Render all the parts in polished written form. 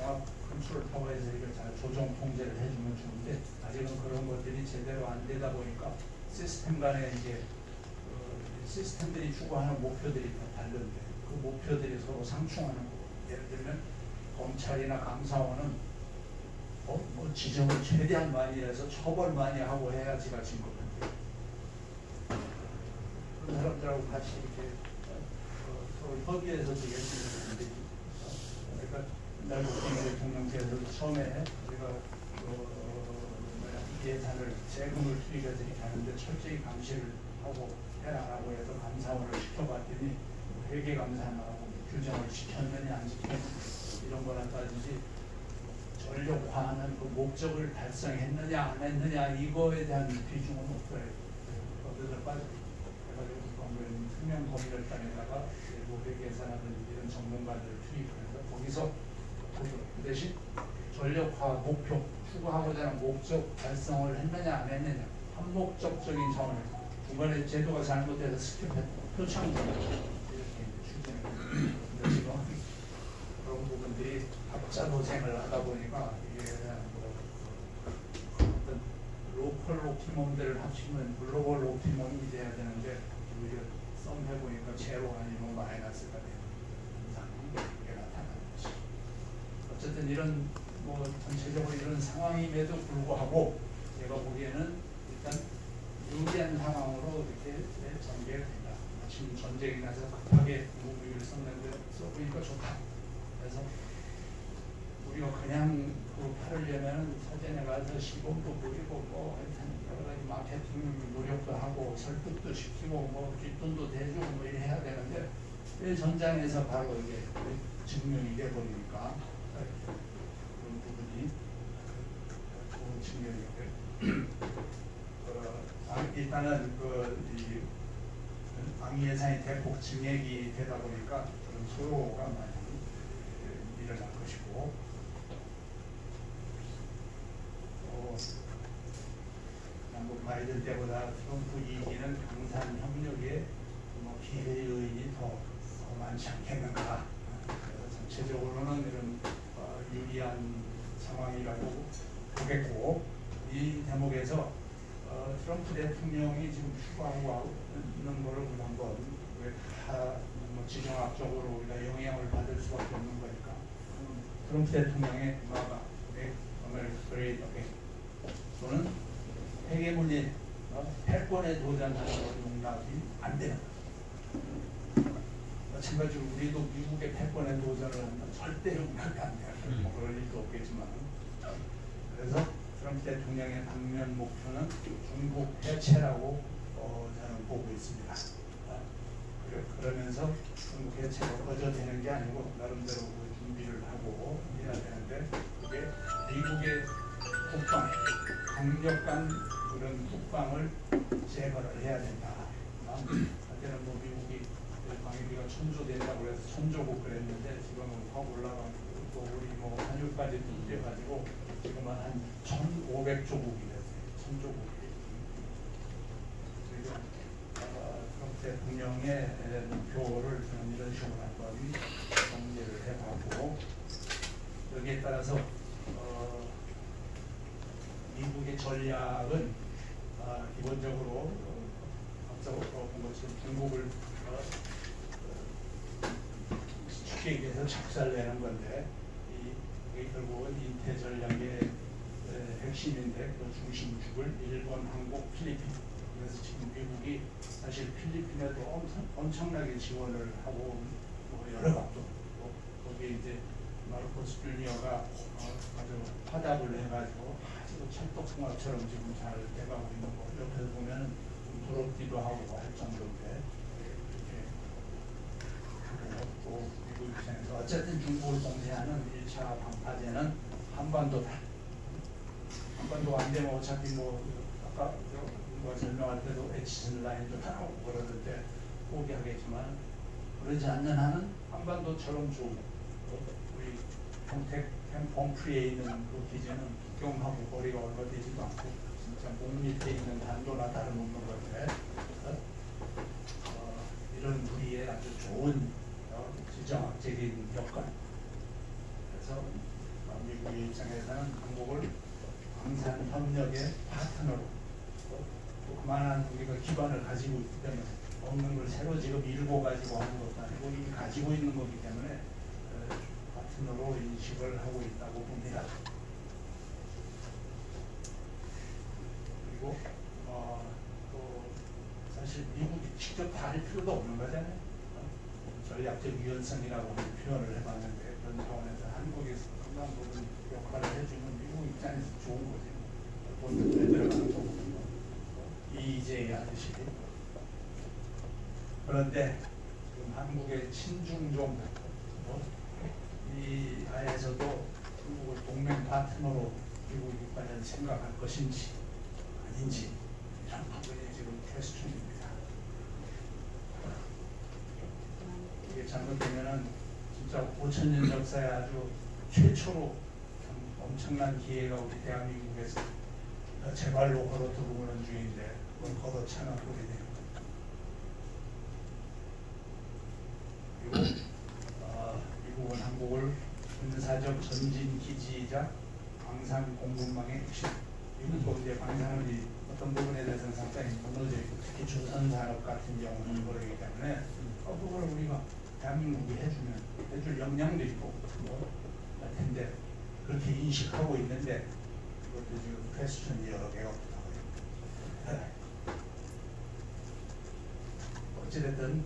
종합 컨트롤 타워에서 이걸 잘 조정 통제를 해주면 좋은데 아직은 그런 것들이 제대로 안 되다 보니까 시스템 간에 이제 시스템들이 추구하는 목표들이 다 다른데 그 목표들이 서로 상충하는 거고 예를 들면 검찰이나 감사원은 뭐 지정을 최대한 많이 해서 처벌 많이 하고 해야지가 진급한데 그런 사람들하고 같이 이렇게 서로 협의해서 열심히 하는데 그러니까 옛날 박정희 대통령께서 처음에 우리가 예산을 세금을 투입해서 이렇게 하는데 철저히 감시를 하고 해라라고 해서 감사원을 시켜봤더니 회계감사하고 규정을 지켰느냐 안 지켰느냐 이런 거나 따지지 전력화하는 그 목적을 달성했느냐 안 했느냐 이거에 대한 비중은 없어요. 거기서 빠져가지고 투명검열단에다가 일부 회계사라든지 이런 전문가들을 투입해서 거기서 그 대신 전력화 목표 추구하고자 하는 목적 달성을 했느냐 안 했느냐 한목적적인 차원에서 중간에 제도가 잘못돼서 스킵했고 표창 이렇게 추진을 지금 그런 부분들이 각자 도생을 하다 보니까 이게 뭐 어떤 로컬 옵티멈들을 합치면 글로벌 옵티멈이 돼야 되는데 오히려 썸 해보니까 제로 아니면 마이너스가 되는 현상이 나타나는 것이 어쨌든 이런 뭐 전체적으로 이런 상황임에도 불구하고 제가 보기에는 일단 유리한 상황으로 이렇게 전개가 된다. 지금 전쟁이 나서 급하게 무기를 썼는데 써보니까 좋다. 그래서 우리가 그냥 그 팔으려면 사전에 가서 시범도 보이고 뭐 하여튼 여러 가지 마케팅 노력도 하고 설득도 시키고 뭐 뒷돈도 대주고 뭐 이래 해야 되는데 왜 전장에서 바로 이게 증명이 돼버리니까 그런 부분이 좋은 측면이고요. 일단은 방위 예산이 대폭 증액이 되다 보니까 그런 소요가 많이 일어날 것이고 뭐 바이든 때보다 트럼프 2기는 강산 협력에 뭐 기회 요인이 더 많지 않겠는가. 그래서 전체적으로는 이런 유리한 상황이라고 보겠고 이 대목에서 트럼프 대통령이 지금 추구하고 있는 거를 한번 뭐 지정학적으로 우리가 영향을 받을 수밖에 없는 거니까 트럼프 대통령의 마가 아메리카 또는 헤게모니 패권에 도전하는 건 용납이 안 되는 거죠. 마찬가지로 우리도 미국의 패권에 도전을 하면 절대 용납이 안 돼요. 뭐 그럴 일도 없겠지만 그래서 트럼프 대통령의 당면 목표는 중국 해체라고 저는 보고 있습니다. 그러면서 중국 해체가 거저되는 게 아니고 나름대로 준비를 하고 해야 되는데 그게 미국의 국방, 강력한 그런 국방을 제거를 해야 된다. 그때는 뭐 미국이 방위비가 1000조 된다고 해서 1000조국 그랬는데 지금은 확 올라가고 또 우리 뭐 환율까지 뛰어가지고 지금은 한 1500조국이 됐어요. 1000조국이. 그리고 트럼프 대통령의 목표를 저는 이런 식으로 한번 정리를 해봤고 여기에 따라서 미국의 전략은 기본적으로 앞서 본 것처럼 중국을 쉽게 얘기해서 작살내는 건데 이게 결국은 인태 전략의 핵심인데 그 중심축을 일본, 한국, 필리핀 그래서 지금 미국이 사실 필리핀에도 엄청나게 지원을 하고 뭐 여러 각도 거기에 이제 마르코스 주니어가 아주 화답을 해가지고 아주 찰떡궁합처럼 지금 잘 돼가고 있는 거 옆에서 보면 좀 부럽기도 하고 할 정도인데 이렇게 또 미국 입장에서 어쨌든 중국을 봉쇄하는 1차 방파제는 한반도다. 한반도 안 되면 어차피 뭐 아까 누가 설명할 때도 엑시슨 라인도 나오고 그러던데 포기하겠지만 그러지 않는 한은 한반도처럼 좋은 우리 평택 pom프리에 있는 그 기지는 국경하고 거리가 얼마 되지도 않고 진짜 몸 밑에 있는 단도나 다름없는 건데 이런 우리의 아주 좋은 지정학적인 역할 그래서 미국의 입장에서는 한국을 방산 협력의 파트너로 또 그만한 우리가 기반을 가지고 있기 때문에 없는 걸 새로 지금 일고 가지고 하는 것도 아니고 이미 가지고 있는 거기 때문에 파트너로 인식을 하고 있다고 봅니다. 그리고 또 사실 미국이 직접 다 할 필요도 없는 거잖아요. 전략적 유연성이라고 표현을 해봤는데 그런 차원에서 한국에서 상당 부분 역할을 해주면 미국 입장에서 좋은 거지. 돈도 잘 들어가는 거고 EJ 하듯이. 그런데 지금 한국의 친중종 이 하에서도 한국을 동맹 파트너로 미국이 과연 생각할 것인지 아닌지 이런 부분이 지금 퀘스천입니다. 이게 잘못되면은 진짜 5,000년 역사에 아주 최초로 엄청난 기회가 우리 대한민국에서 제발로 걸어 들어오는 중인데 그걸 걷어차는 꼴이 되는 거예요. 그리고 미국은 한국을 군사적 전진 기지이자 방산 공급망의 핵심. 미국도 이제 방산업이 어떤 부분에 대해서는 상당히 무너져 있고 특히 조선산업 같은 경우는 그러기 때문에 그걸 우리가 대한민국이 해줄 역량도 있고 할 텐데 그렇게 인식하고 있는데 그것도 지금 퀘스천이 여러 개가 없다고요. 어찌됐든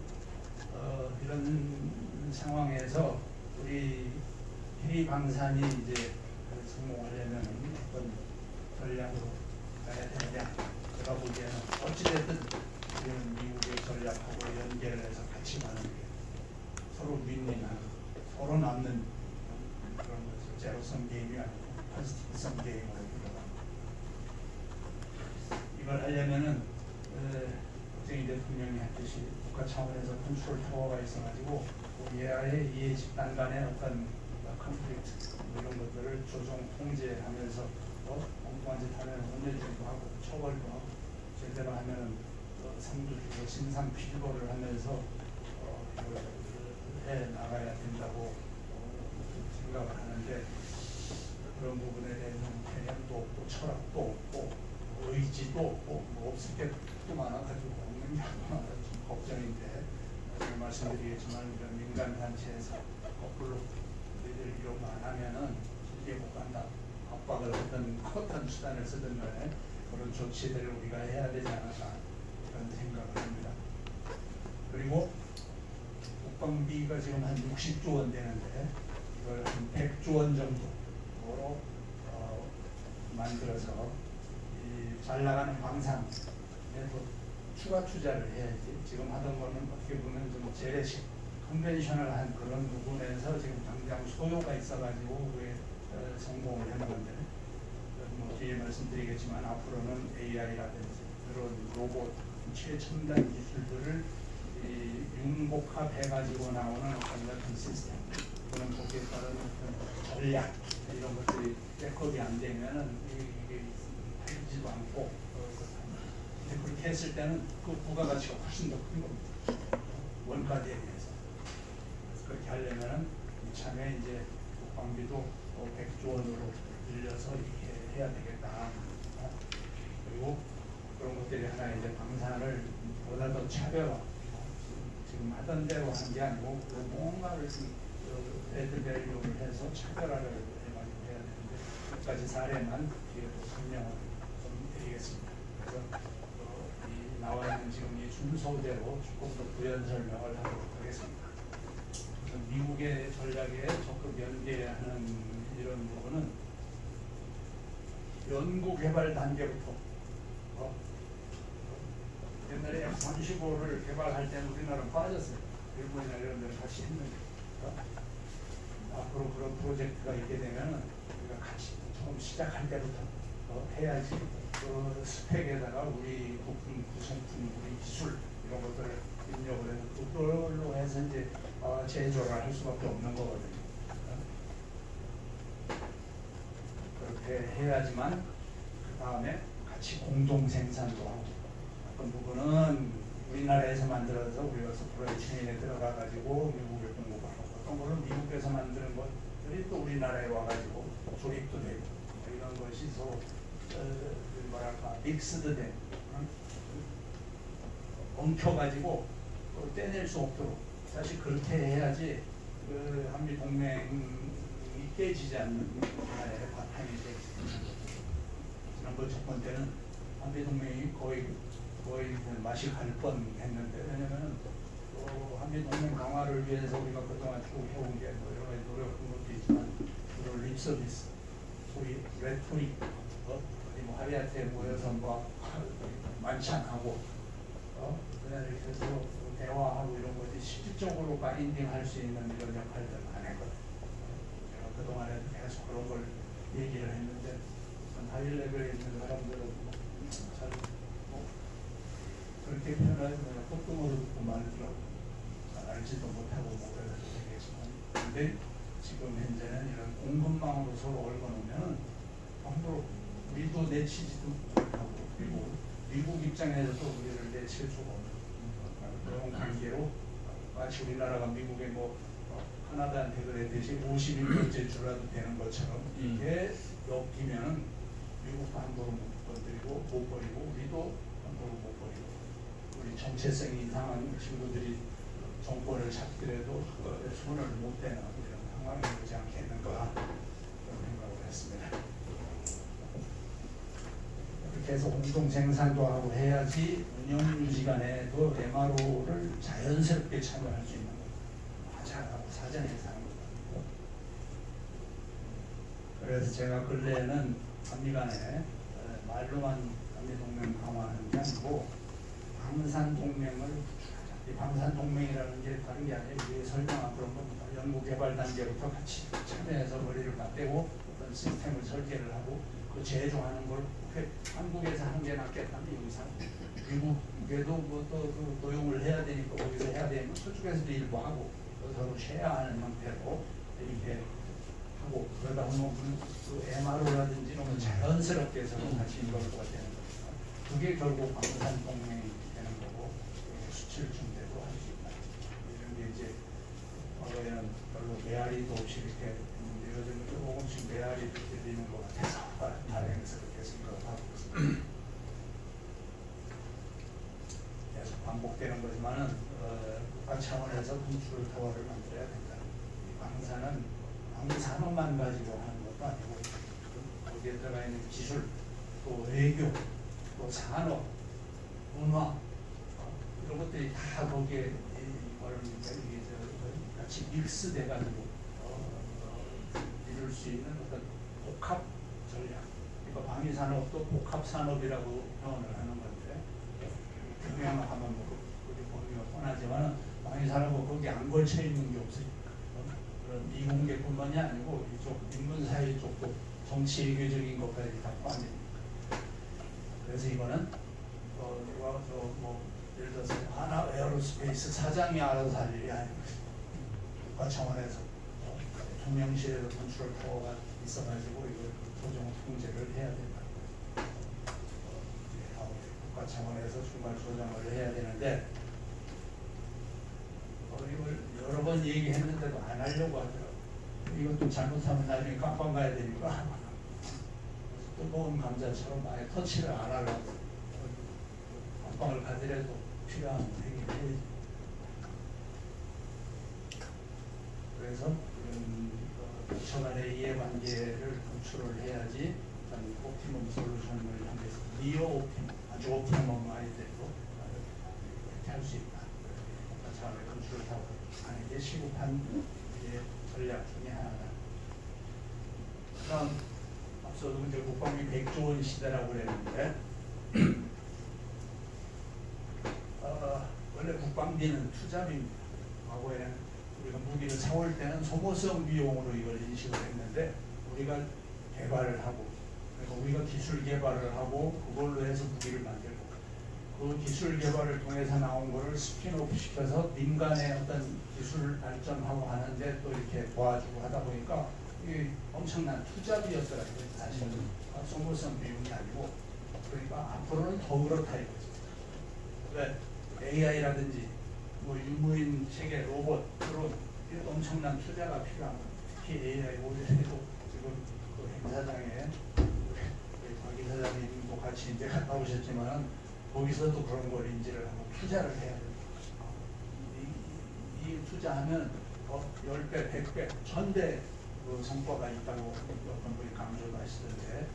이런 상황에서 우리 해리방산이 이제 성공하려면 어떤 전략으로 가야 되느냐. 제가 보기에는 어찌됐든 지금 미국의 전략하고 연계를 해서 같이 가는 게 서로 윈윈하는 서로 남는 그런 것을 제로섬 게임이 아니고 포지티브섬 게임으로 들어갑니다. 이걸 하려면은 박정희 대통령이 했듯이 국가 차원에서 컨트롤 타워가 있어가지고 우리의 이해 집단 간의 어떤 컨플릭트 이런 것들을 조정 통제하면서 엉뚱한 짓 하면 혼내주기도 하고 처벌도 하고 제대로 하면 상도 주고 신상 필거를 하면서 이걸 해 나가야 된다고 생각을 하는데 그런 부분에 대해서는 개념도 없고 철학도 없고 의지도 없고 뭐 없을 게 또 많아가지고 없는 게 많아서 좀 걱정인데 제가 말씀드리겠지만 이런 민간단체에서 거꾸로 우리들 이런 거 안 하면은 실제 못 간다. 압박을 어떤 수단을 쓰든 간에 그런 조치들을 우리가 해야 되지 않을까 그런 생각을 합니다. 그리고 국방비가 지금 한 60조 원 되는데 이걸 한 100조 원 정도로 만들어서 잘 나가는 방산에 또 추가 투자를 해야지. 지금 하던 거는 어떻게 보면 좀 재래식 컨벤셔널한 그런 부분에서 지금 당장 소요가 있어가지고 그게 성공을 하는 건데 뭐 뒤에 말씀드리겠지만 앞으로는 AI라든지 그런 로봇 최첨단 기술들을 융복합해가지고 나오는 어떤 같은 시스템 그런 거기에 따른 어떤 전략 이런 것들이 백업이 안 되면은 이게 팔리지도 않고 그렇게 했을 때는 그 부가가치가 훨씬 더 큰 겁니다. 원가 대비해서. 그렇게 하려면은 이참에 이제 국방비도 100조 원으로 늘려서 이렇게 해야 되겠다. 그리고 그런 것들이 하나 이제 방산을 보다 더 차별화. 지금 하던 대로 하는 게 아니고 뭔가를 좀 애드밸류를 해서 차별화를 해가지고 해야 되는데 몇 가지 사례만 뒤에 또 설명을 좀 드리겠습니다. 그래서 이 나와 있는 지금 이 순서대로 조금 더 부연 설명을 하도록 하겠습니다. 미국의 전략에 적극 연계하는 이런 부분은 연구개발 단계부터 옛날에 F-35를 개발할 때는 우리나라는 빠졌어요. 일본이나 이런 데는 같이 했는데 앞으로 그런 프로젝트가 있게 되면 우리가 같이 처음 시작할 때부터 해야지 그 스펙에다가 우리 부품, 구성품, 우리 기술 이런 것들을 입력을 해서 그걸로 해서 이제 제조를 할 수밖에 없는 거거든요. 그렇게 해야지만 그 다음에 같이 공동 생산도 하고 어떤 부분은 우리나라에서 만들어서 우리가 서프라이 체인에 들어가 가지고 미국에 공급하고 어떤 거는 미국에서 만드는 것 사람들이 또 우리나라에 와가지고 조립도 되고 이런 것이 서로 뭐랄까 믹스드된 엉켜가지고 떼낼 수 없도록 사실 그렇게 해야지 그 한미 동맹이 깨지지 않는 하나의 바탕이 되겠습니다. 지난번 첫 번째는 한미 동맹이 거의 맛이 갈 뻔했는데 왜냐면은 한미 동맹 강화를 위해서 우리가 그동안 쭉 해온 게 뭐 여러 가지 노력한 것도 있지만 주로 립 서비스, 소위 레토릭, 뭐 하리아트에 모여서 뭐 만찬하고 그냥 이렇게 해서 대화하고 이런 것이 실질적으로 바인딩할 수 있는 이런 역할들을 안 했거든요. 제가 그동안에 계속 그런 걸 얘기를 했는데 하이 레벨에 있는 사람들은 잘 그렇게 표현하면 콧등으로 듣고 말더라고 잘 알지도 못하고 뭐 그래서 되겠지만 근데 지금 현재는 이런 공급망으로 서로 얽어놓으면 함부로 우리도 내치지도 못하고 그리고 미국 입장에서도 우리를 내칠 수가 없는 그런 관계로 마치 우리나라가 미국에 뭐 카나다한테 그랬듯이 51번째 주라도 되는 것처럼 이게 엮이면 미국도 함부로 못 건드리고 못 버리고 우리도 함부로 못 버리고 우리 정체성이 이상한 친구들이 정권을 잡더라도 손을 못 대는 이런 상황이 되지 않겠는가 그런 생각을 했습니다. 그렇게 해서 공동 생산도 하고 해야지 운영 유지간에도 MRO를 자연스럽게 참여할 수 있는 거 하자라고 사전에서 하는 거거든요. 그래서 제가 근래에는 한미 간에 말로만 한미 동맹 강화하는 게 아니고 방산 동맹을 구축하자. 이 방산 동맹이라는 게 다른 게 아니에요. 우리 설명한 그런 겁니다. 연구개발 단계부터 같이 참여해서 머리를 맞대고 어떤 시스템을 설계를 하고 그 제조하는 걸 한국에서 한 게 낫겠다면 여기서 미국에도 뭐 또 도용을 해야 되니까 거기서 해야 되면 저쪽에서도 일부 하고 서로 쉐어하는 형태로 이렇게 하고 그러다 보면 그 MRO라든지 이런 자연스럽게 서로 같이 인걸로가 되는 거니까 그게 결국 방산 동맹이 되는 거고 수출 중대도 할 수 있다. 이런 게 이제 과거에는 별로 메아리도 없이 이렇게 요즘은 조금씩 메아리도 들리는 것 같아서 발행해서 그렇게 생각을 하고 있습니다. 계속 반복되는 거지만은 국가 차원에서 분출 타워를 만들어야 된다. 이 방산은 방산업만 가지고 하는 것도 아니고 거기에 들어가 있는 기술, 또 외교, 또 산업, 문화 이런 것들이 다 거기에 이게 같이 믹스돼가지고 이룰 수 있는 어떤 복합 전략. 그러니까 방위산업도 복합산업이라고 표현을 하는 건데 경영하면 뭐 우리 보기가 뻔하지만 방위산업은 거기 안 걸쳐 있는 게 없어요. 그런 이공계뿐만이 아니고 이쪽 인문사회 쪽도 정치 외교적인 것까지 다 포함됩니다. 그래서 이거는 뭐 예를 들어서 하나 에어로스페이스 사장이 알아서 할 일이 아닌 것입니다. 국가 차원에서 대통령실에서 분출 타워가 있어가지고 이걸 조정 통제를 해야 된다. 국가 차원에서 중간 조정을 해야 되는데 이걸 여러 번 얘기했는데도 안 하려고 하더라고요. 이것도 잘못하면 나중에 깜빵 가야 되니까 뜨거운 감자처럼 아예 터치를 안 하려고 깜빵을 가더라도 필요한 행위를 그래서 부처 간의 이해관계를 구출을 해야지 옵티멈 솔루션을 향해서 리어 옵티멈, 아주 옵티멈 아이들도 이렇게 할 수 있다. 국가 차원의 구출을 하고 하는 게 시급한 전략 중에 하나다. 그럼 앞서도 이제 국방비 100조 원 시대라고 그랬는데 원래 국방비는 투자비입니다. 과거에는 우리가 무기를 사올 때는 소모성 비용으로 이걸 인식을 했는데 우리가 개발을 하고 그러니까 우리가 기술 개발을 하고 그걸로 해서 무기를 만들고 그 기술 개발을 통해서 나온 거를 스핀오프 시켜서 민간의 어떤 기술 발전하고 하는데 또 이렇게 도와주고 하다 보니까 이게 엄청난 투자비였더라고요. 사실은 소모성 비용이 아니고 그러니까 앞으로는 더 그렇다 이거죠. 왜? AI라든지 뭐 유무인 체계, 로봇, 드론 이런 엄청난 투자가 필요한 겁니다. 특히 AI 모델도 지금 그 행사장에 박 이사장님도 같이 이제 갔다 오셨지만 거기서도 그런 걸 인지를 하고 투자를 해야 돼요. 이 투자하면 10배, 100배, 1000배 그 성과가 있다고 어떤 분이 강조를 하시던데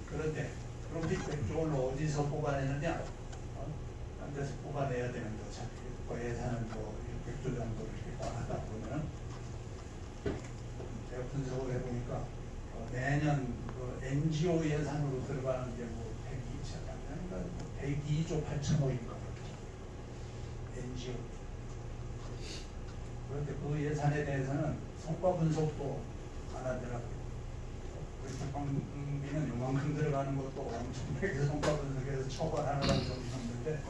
그런데 그럼 이 100조 원을 어디서 뽑아내느냐? 딴 데서 뽑아내야 되는데 어차피 그 예산은 뭐 100조 정도 이렇게 하다 보면 제가 분석을 해보니까 내년 그 NGO 예산으로 들어가는 게 뭐 102조 8천억인가 NGO. 그런데 그 예산에 대해서는 성과 분석도 안 하더라고요. 우리 국방비는 요만큼 들어가는 것도 엄청나게 성과 분석해서 처벌하느라고 좀 힘든데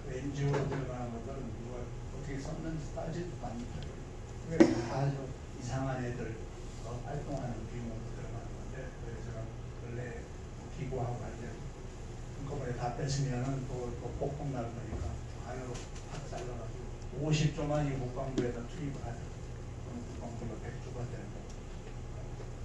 그 NGO로 들어가는 것들은 누가 어떻게 썼는지 따지도 않더라고요. 그게 다 이상한 애들 활동하는 비용으로 들어가는 건데 그래서 제가 원래 기구하고 이제 한꺼번에 다 뺐으면은 또 폭풍 날 거니까 안으로 팍 잘라가지고 50조만 이 국방부에다 투입을 하죠. 그럼 국방부가 100조가 되는 거고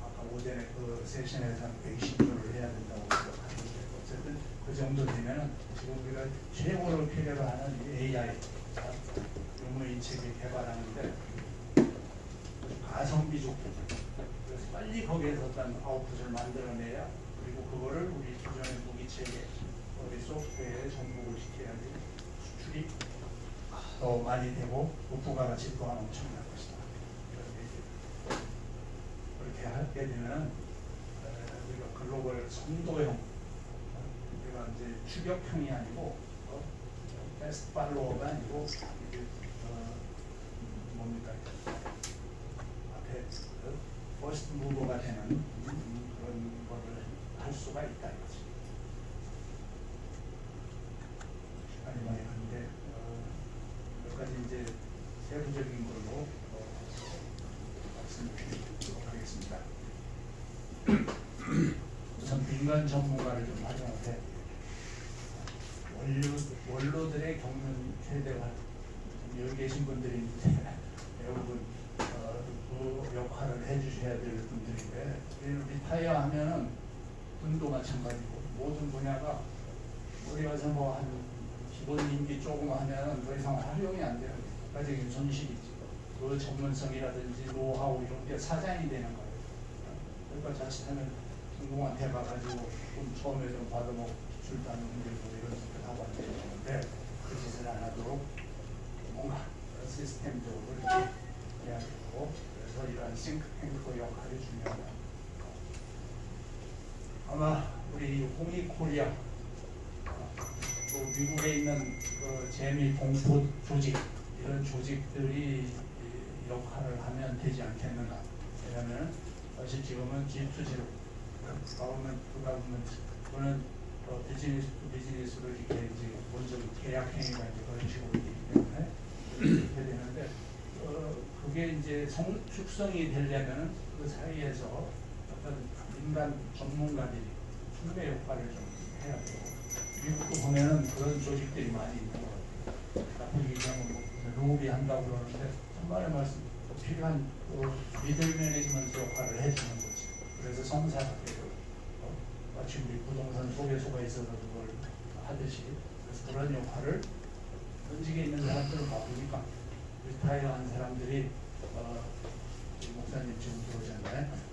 아까 오전에 그 세션에서는 120조를 해야 된다고 생각하는데 어쨌든 그 정도 되면은 지금 우리가 최고로 필요로 하는 AI 유무인체계 개발하는데 가성비 좋고 그래서 빨리 거기에서 어떤 아웃풋을 만들어내야 그리고 그거를 우리 기존의 무기체계 우리 소프트웨어에 접목을 시켜야지 수출이 더 많이 되고 그 부가가치 또한 엄청날 것이다. 그렇게 하게 되면 우리가 글로벌 선도형 우리가 이제 추격형이 아니고 베스트 팔로워가 아니고 뭡니까 앞에 퍼스트 무버가 되는 그런 거를 할 수가 있다 이거지. 시간이 많이 가는데 몇 가지 이제 세부적인 걸로 말씀드리도록 하겠습니다. 우선 민간 전문가를 좀 활용을 해 원로들의 경륜 최대화 여기 계신 분들이 대부분 그 역할을 해주셔야 될 분들인데 리타이어 하면은 분도 마찬가지고 모든 분야가 어디 가서 뭐 한 기본 임기 조금 하면은 더 이상 활용이 안 되는 국가적인 손실이지. 그 전문성이라든지 노하우 이런 게 사장이 되는 거예요. 그러니까 자칫하면 공공한테 가가지고 좀 처음에 좀 받아먹고 기술단 문제고 이런 것들 하고 안 되는데 그 짓을 안 하도록 뭔가 시스템적으로 이렇게 해야 되고 그래서 이러한 싱크탱크 역할이 중요하다. 아마 우리 홍익코리아 또 미국에 있는 그 재미 공포 조직 이런 조직들이 역할을 하면 되지 않겠는가. 왜냐하면 사실 지금은 G2G로 가버먼트 또는 비즈니스 투 비즈니스로 이렇게 이제 먼저 계약 행위가 이제 그런 식으로 되기 때문에 이렇게 되는데 그게 이제 숙성이 되려면 그 사이에서 어떤 민간 전문가들이 중매 역할을 좀 해야 되고 미국도 보면은 그런 조직들이 많이 있는 것 같아요. 나쁜 얘기하면 뭐 로비 한다고 그러는데 정말 말씀 필요한 미들 매니지먼트 역할을 해주는 거지. 그래서 성사가 되고 마치 우리 부동산 소개소가 있어서 그걸 하듯이 그래서 그런 역할을 현직에 있는 사람들은 바쁘니까 리타이어한 사람들이 목사님 지금 들어오셨나요?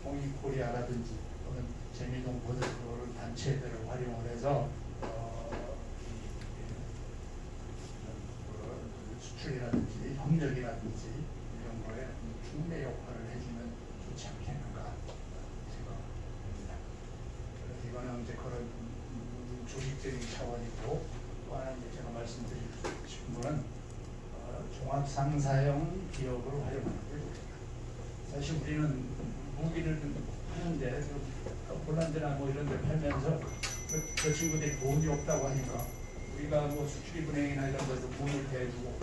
홍익코리아라든지 또는 재미동 보드 그런 단체들을 활용을 해서 수출이라든지 협력이라든지 이런 거에 중매 역할을 해주면 좋지 않겠는가 생각합니다. 그래서 이거는 이제 그런 조직적인 차원이고 또 하나 이제 제가 말씀드리고 싶은 거는 종합상사형 기업을 활용하는 거예요. 사실 우리는 무기를 하는데 폴란드나 뭐 이런 데 팔면서 그 친구들이 돈이 없다고 하니까 우리가 뭐 수출입은행이나 이런 데서 돈을 대주고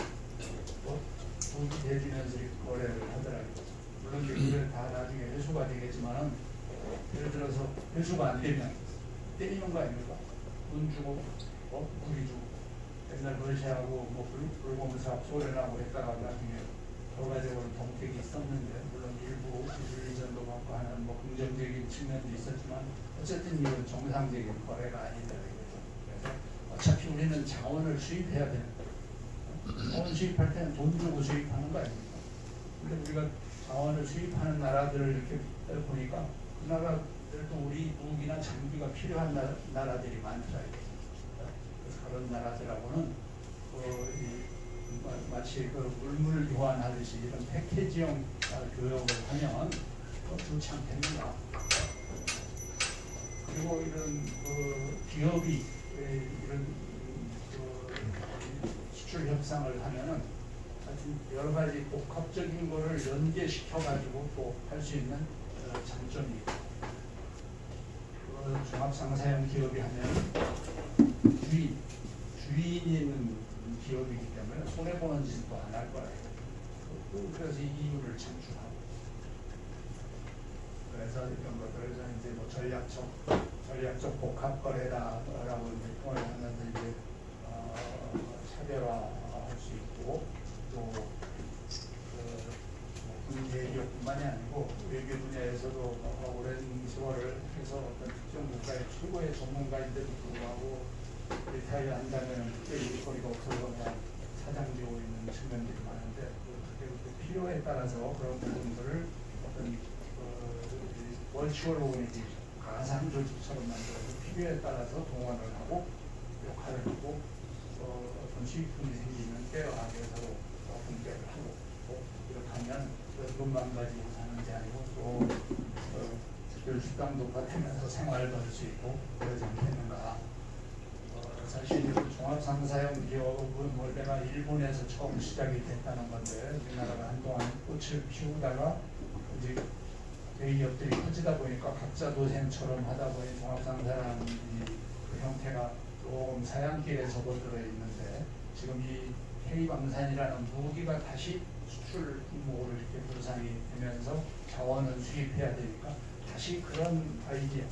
돈을 대주면서 거래를 하더라고요. 물론 그게 다 나중에 회수가 되겠지만은 예를 들어서 회수가 안 되면 때리는 거 아닙니까? 돈 주고 무기 주고 옛날 러시아하고 뭐 불공사 소련하고 했다가 나중에 결과적으로 동택이 있었는데 물론 일부 기술 이전도 받고 하는 뭐 긍정적인 측면도 있었지만 어쨌든 이건 정상적인 거래가 아니다 이거죠. 그래서 어차피 우리는 자원을 수입해야 되는 거예요. 자원 수입할 때는 돈 주고 수입하는 거 아닙니까? 근데 우리가 자원을 수입하는 나라들을 이렇게 보니까 그 나라들도 우리 무기나 장비가 필요한 나라들이 많더라 이거죠. 그래서 그런 나라들하고는 마치 그 물물 교환하듯이 이런 패키지형 교역을 하면 좋지 않겠는가. 그리고 이런 기업이 이런 수출 협상을 하면은 하여튼 여러 가지 복합적인 거를 연계시켜 가지고 또 할 수 있는 장점이 있고, 종합상사형 기업이 하면 주인이 있는 기업이기 때문에 손해보는 짓도 안 할 거예요. 그래서 이 이유를 창출하고, 그래서 이런 것들을 이제 뭐 전략적 복합거래다라고 이제 표현을 하면서 이제 차별화할 수 있고, 또 군대기업뿐만이 아니고 외교 분야에서도 오랜 세월을 해서 어떤 특정 국가의 최고의 전문가인데도 불구하고 리타이어 한다면 그때 일거리가 없어서 그냥 사장되고 있는 측면들이 많은데, 그때 필요에 따라서 그런 부분들을 어떤 월추얼 오그니제이션, 가상 조직처럼 만들어서 필요에 따라서 동원을 하고 역할을 하고 어떤 수익금이 생기면 떼어가게 서로 분배를 하고, 이렇게 하면 돈만 가지고 사는 게 아니고 또 특별 수당도 받으면서 생활도 할 수 있고 그러지 않겠는가. 사실 종합상사형 기업은 원래가 일본에서 처음 시작이 됐다는 건데, 우리나라가 한동안 꽃을 피우다가 이제 대기업들이 커지다 보니까 각자 도생처럼 하다 보니 종합상사형 그 형태가 조금 사양길에 접어들어 있는데, 지금 이 K방산이라는 무기가 다시 수출 규모를 이렇게 불상이 되면서 자원을 수입해야 되니까 다시 그런 아이디어,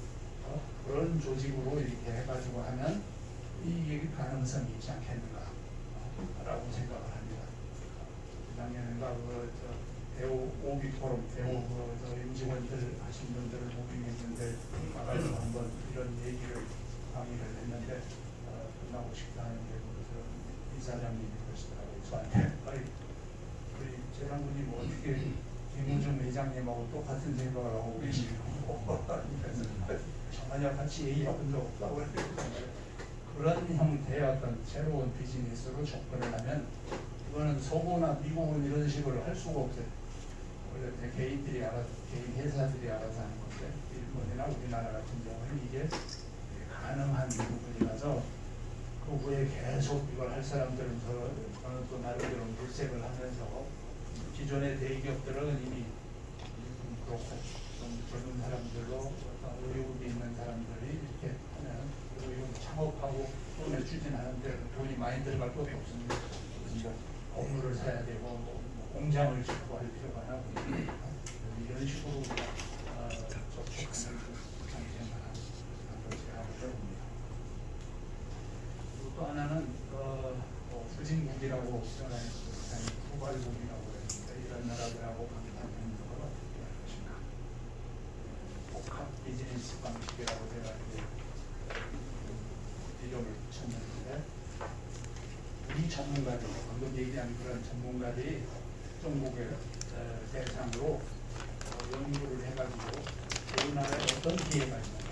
그런 조직으로 이렇게 해가지고 하면 이 가능성이 있지 않겠는가 라고 생각을 합니다. 작년인가 배우 오비 포럼, 배우 임직원들 하신 분들을 모임했는데 가가지고 한번 이런 얘기를 강의를 했는데 끝나고 싶다는데 이사장님이 그러시더라고요. 저한테 우리 재상군님 뭐 어떻게 김우중 회장님하고 똑같은 생각을 하고 계시고 전혀 같이 얘기해본 적 없다고 했는데, 그런 형태의 어떤 새로운 비즈니스로 접근을 하면 이거는 서구나 미국은 이런 식으로 할 수가 없어요. 원래 개인들이 알아서, 개인 회사들이 알아서 하는 건데, 일본이나 우리나라 같은 경우는 이게 가능한 부분이라서 그 후에 계속 이걸 할 사람들은 저는 또 나름대로 물색을 하면서 기존의 대기업들은 이미 그렇고 좀 젊은 사람들로 어떤 의욕이 있는 사람들이 이렇게 하면, 그리고 이건 창업하고 돈을 주진 않은데 돈이 많이 들어갈 것도 없습니다. 뭐 건물을 사야 되고 뭐 공장을 짓고 할 필요가 하고 이런 식으로 저축하는 장점을 제가 봅니다. 또 하나는 후진국이라고 표현하는 후발국이라고 했는데, 이런 나라들하고 강타하는 걸 어떻게 할 것인가. 복합 비즈니스 방식이라고 제가 이름을 붙였는데, 우리 전문가들이, 방금 얘기한 그런 전문가들이 특정국의 대상으로 연구를 해가지고 우리나라에 어떤 기회가 있는가,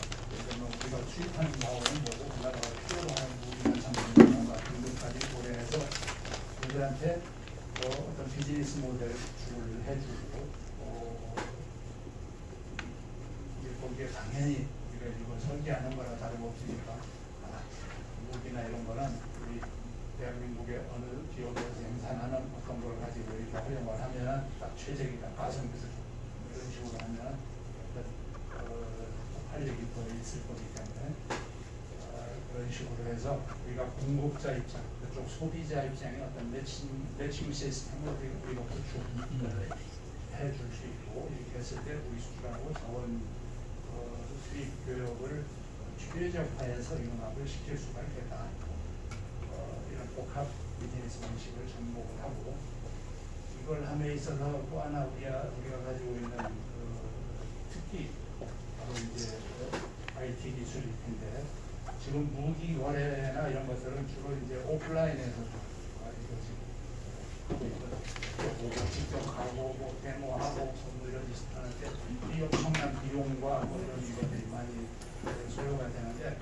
그러면 우리가 수입하는 자원은 뭐고 그 나라가 필요로 하는 무기나 장비는 뭔가 등등까지 고려해서 그들한테 어떤 비즈니스 모델을 구축을 해주고, 거기에 당연히 우리가 이걸 설계하는 거나 다름없으니까 무기나 이런 거는 우리 대한민국의 어느 기업에서 생산하는 어떤 걸 가지고 이렇게 활용을 하면 딱 최적이다, 가성비도 좋고 이런 식으로 하면 활력이 더 있을 거기 때문에 그런 식으로 해서 우리가 공급자 입장, 그쪽 소비자 입장에 어떤 매칭 시스템을 우리가 구축해 줄 수 있고, 이렇게 했을 때 우리 수출하고 자원 수입 교역을 최적화해서 융합을 시킬 수가 있겠다. 이런 복합 비즈니스 방식을 접목을 하고, 이걸 함에 있어서 또 하나 우리가 가지고 있는 특기 바로 이제 IT 기술일 텐데 지금 무기 거래나 이런 것들은 주로 이제 오프라인에서 보고 직접 가고 뭐 데모하고 뭐 이런 짓을 하는데 이 엄청난 비용과 뭐 이런 것들이 많이 소요가 되는데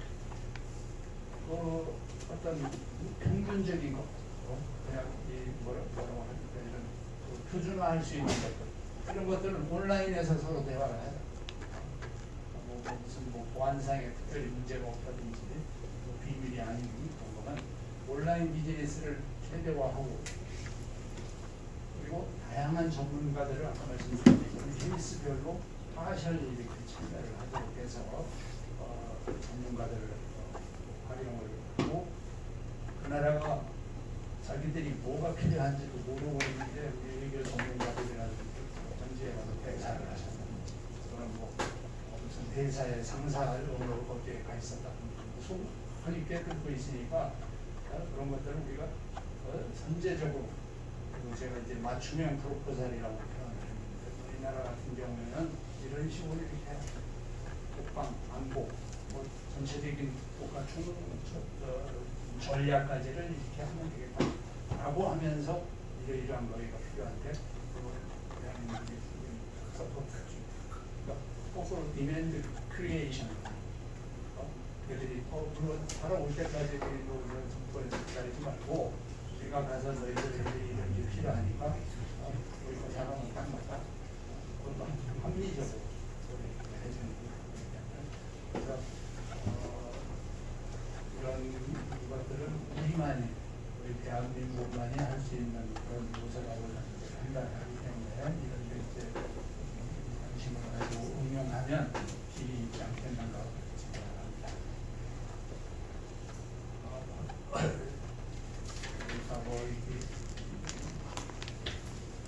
어떤 평균적인 것 그냥 이 뭐라고 할까 이런 표준화할 수 있는 것들 이런 것들은 온라인에서 서로 대화를 해요. 무슨 보안상에 특별히 문제가 없다든지 비밀이 아닌 그런 거는 온라인 비즈니스를 최대화하고 그리고 다양한 전문가들을 아까 말씀드린 케이스별로 파셜 이렇게 참여를 하도록 해서 전문가들을 활용을 하고 그 나라가 자기들이 뭐가 필요한지도 모르고 있는데 우리 외교 전문가들이라든지 전지에 가서 대사를 하셨는지 또는 무슨 대사의 상사를 거기에 가 있었다 소문이 꽤 듣고 있으니까 그런 것들을 우리가 선제적으로 그리고 제가 이제 맞춤형 프로포잘이라고 표현을 했는데 우리나라 같은 경우에는 이런 식으로 이렇게 국방, 안보, 전체적인 국가 전략까지를 이렇게 하면 되겠다라고 하면서 이러이러한 거기가 필요한데 대한민국이 서포트해 줍니다. 그러니까 거꾸로 디맨드 크리에이션 걔들이 물론 살아올 때까지 이런 정권에서 기다리지 말고 우리가 가서 너희들이 이런 게 필요하니까 우리가 잘하면 딱 맞다. 그것도 합리적으로 해주는 거예요. 그래서 이런 것들은 우리 대한민국만이 할 수 있는 그런 요소라고 판단하기 때문에 이런 데 이제 관심을 가지고 응용하면 길이 있지 않겠는가 생각합니다.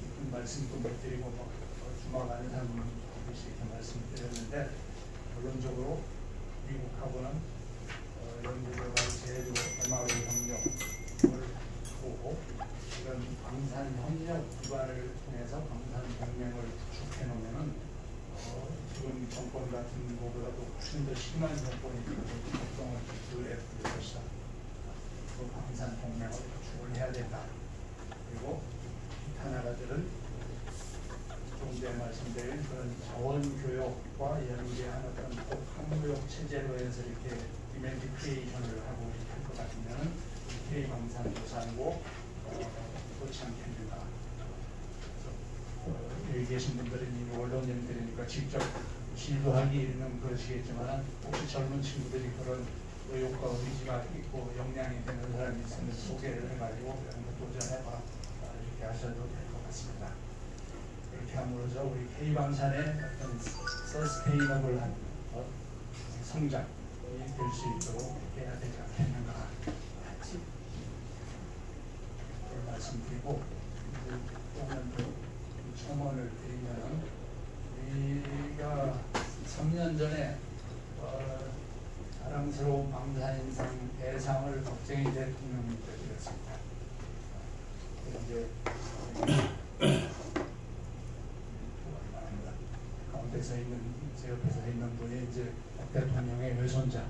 깊은 말씀도 못 드리고 주막하는 사람 이렇게 말씀드렸는데 결론적으로 미국하고는 영국의 제도 MRO 협력을 보고 이런 방산 협력 기반을 통해서 방산 동맹을 구축해 놓으면은 지금 정권 같은 것보다도 훨씬 더 심한 정권이 걱정을 덜 것이다. 그 방산 동맹을 구축을 해야 된다. 그리고 기타 나라들은 좀 전에 말씀드린 그런 자원 교역과 연계한 어떤 항무역 체제로 해서 이렇게 디맨드 크리에이션을 하고 이렇게 할 것 같으면 K 방산 조사하고 그렇지 않겠는가. 여기 계신 분들은 이미 언론인들이니까 직접 시도하기는 그러시겠지만 혹시 젊은 친구들이 그런 의욕과 의지가 있고 역량이 되는 사람이 있으면 소개를 해가지고 이런 거 도전해봐 이렇게 하셔도 될 것 같습니다. 이렇게 함으로써 우리 K방산의 어떤 서스테이너블한 성장이 될 수 있도록 해야 되지 않겠는가 같이 말씀드리고 또는 첨언을 드리면 우리가 3년 전에 자랑스러운 방산인상 대상을 박정희 대통령이 드렸습니다. 이제 가운데서 있는 제 옆에서 있는 분이 이제 대통령의 외손자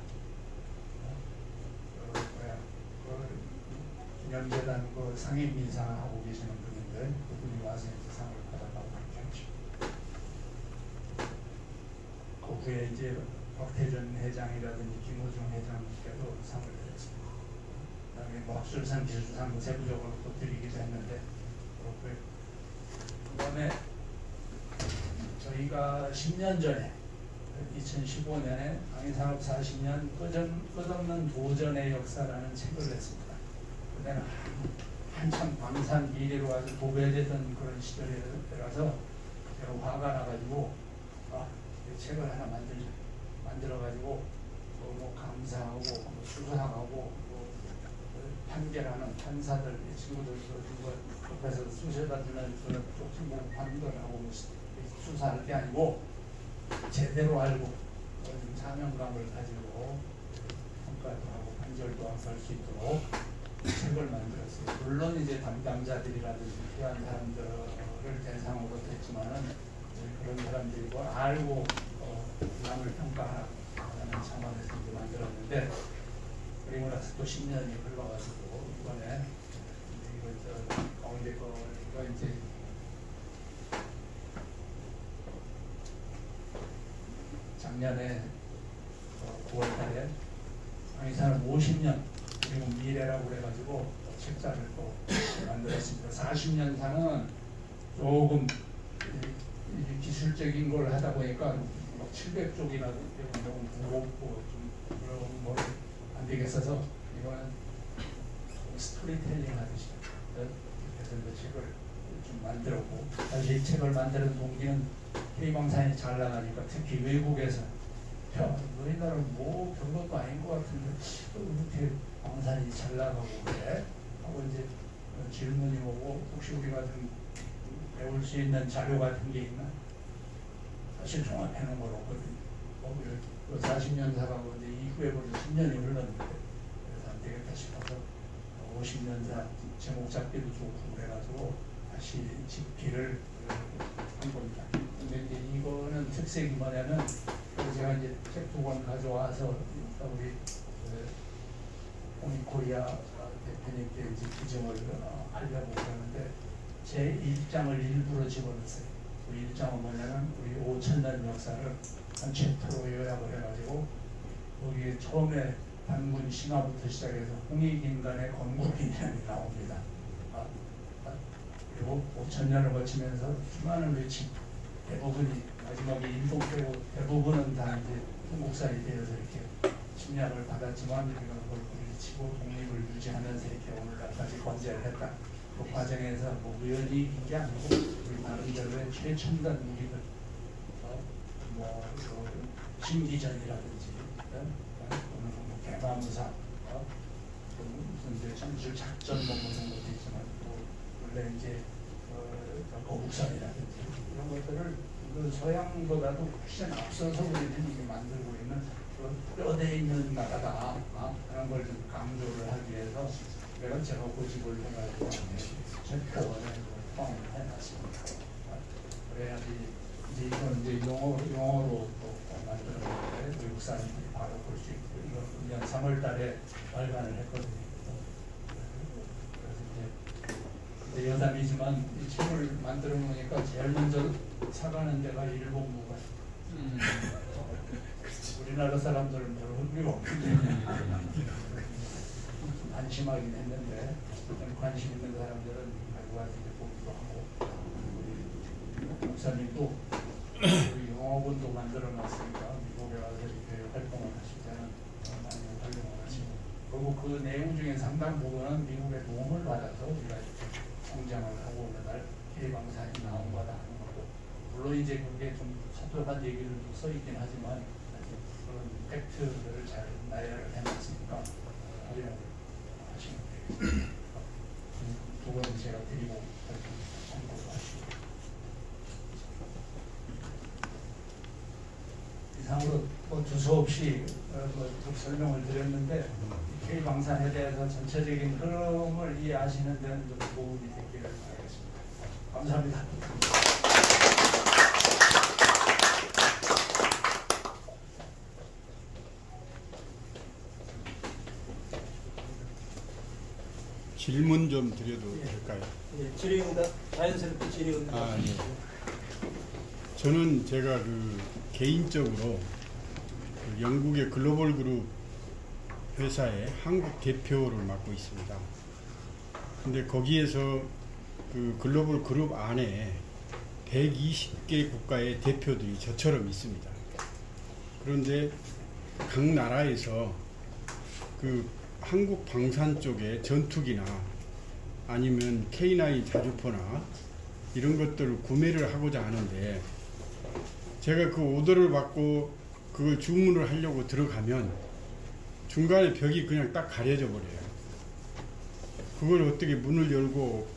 기념재단 그 상임이사하고 계시는 분인데 그분이 와서 이제 상을 받아가고 그렇게 하죠. 그 후에 이제 박태준 회장이라든지 김호중 회장께도 상을 드렸습니다. 그다음에 뭐 학술상, 기술상 세부적으로 또 드리기도 했는데 그렇고요. 그다음에 저희가 10년 전에 2015년에 방위산업 40년 끝없는 도전의 역사라는 책을 냈습니다. 그때는 한참 방산 미래로 아주 도배되던 그런 시절이라서 제가 화가 나가지고 이 책을 하나 만들어가지고 뭐 강사하고 뭐 수사하고 뭐 판결하는 판사들 이 친구들도 옆에서 쑤셔다 주는 그런 쪽지목 판결하고 수사할 게 아니고 제대로 알고 사명감을 가지고 평가도 하고 판결도 할 수 있도록 책을 만들었어요. 물론 이제 담당자들이라든지 필요한 사람들을 대상으로 했지만은 그런 사람들이 뭘 알고 남을 평가하는 차원에서 이제 만들었는데, 그리고 나서 또 10년이 흘러가지고 이번에 이거 가운데 거가 이제 작년에 9월달에 강의사는 50년 그리고 미래라고 그래가지고 책자를 또 만들었습니다. 40년상은 조금 기술적인 걸 하다 보니까 700쪽이나 너무 무겁고 좀 그런 거 안 되겠어서 이거는 스토리텔링 하듯이 그래서 이 책을 좀 만들었고, 사실 이 책을 만드는 동기는 K방산이 잘 나가니까 특히 외국에서 야, 너희나라는 뭐 별것도 아닌 것 같은데 이렇게 방산이 잘 나가고 그래? 하고 이제 질문이 오고, 혹시 우리가 좀 배울 수 있는 자료 같은 게 있나? 사실 종합해놓은 건 없거든요. 40년 사가고 이제 이후에 벌써 10년이 흘렀는데 그래서 안 되겠다 싶어서 50년사 제목 잡기도 좋고 그래가지고 다시 집기를 한 겁니다. 근데 이제 이거는 특색이 뭐냐면, 제가 이제 책 두 권 가져와서 우리 홍익코리아 대표님께 이제 기증을 하려고 그러는데, 제 1장을 일부러 집어넣었어요. 그 1장은 뭐냐면 우리 5,000년 역사를 한 챕터로 요약을 해가지고, 거기에 처음에 단군 신화부터 시작해서 홍익인간의 건국인연이 나옵니다. 그리고 5,000년을 거치면서 수많은 외침, 대부분이 마지막에 인동 빼고 대부분은 다 이제 한국사에 대해서 이렇게 침략을 받았지만 우리가 그걸 물리치고 독립을 유지하면서 이렇게 오늘날까지 건재를 했다. 그 과정에서 뭐 우연히 이게 아니고 우리 나름대로의 최첨단 무기들, 신기전이라든지 또는 뭐 대마무사, 무슨 이제 전술 작전 뭐 그런 것도 있지만, 또 원래 이제 거북선이라든지 이런 것들을 서양보다도 훨씬 앞서서 우리는 이게 만들고 있는 뼈대 있는 나라다. 그런 걸 좀 강조를 하기 위해서 제가 고집을 해가지고 제 표현에 포함을 해놨습니다. 그래야지 이제 이건 이제 영어로 또 만들었는데 외국 사람들이 바로 볼 수 있고, 이거 그냥 3월달에 발간을 했거든요. 그래서 이제 여담이지만 이 책을 만들어 놓으니까 제일 먼저 사가는 데가 일본부가. 우리나라 사람들은 별로 흥미가 없거든요. 안심하긴 했는데 관심 있는 사람들은 가지고 와서 이제 보기도 하고, 우리 목사님도 우리 영어본도 만들어 놨으니까 미국에 와서 이렇게 활동을 하실 때는 많이 활동을 하시고, 그리고 그 내용 중에 상당 부분은 미국의 도움을 받아서 우리가 이렇게 성장을 하고 오늘날 K방산이 나온 거다 하는 것도, 물론 이제 그게 좀 섭섭한 얘기들도 써 있긴 하지만 그런 팩트들을 잘 나열을 해놨으니까 활용을 하시면 되겠습니다. 두 번 제가 드리고 참고도 하시고, 이상으로 뭐 두서없이 쭉 설명을 드렸는데 K방산에 대해서 전체적인 흐름을 이해하시는 데는 좀 도움이 되기를 바라겠습니다. 감사합니다. 질문 좀 드려도 될까요? 예, 질의응답, 자연스럽게 질의응답. 예. 저는 제가 개인적으로 영국의 글로벌 그룹 회사의 한국 대표를 맡고 있습니다. 근데 거기에서 그 글로벌 그룹 안에 120개 국가의 대표들이 저처럼 있습니다. 그런데 각 나라에서 그 한국 방산 쪽에 전투기나 아니면 K9 자주포나 이런 것들을 구매를 하고자 하는데, 제가 그 오더를 받고 그걸 주문을 하려고 들어가면 중간에 벽이 그냥 딱 가려져 버려요. 그걸 어떻게 문을 열고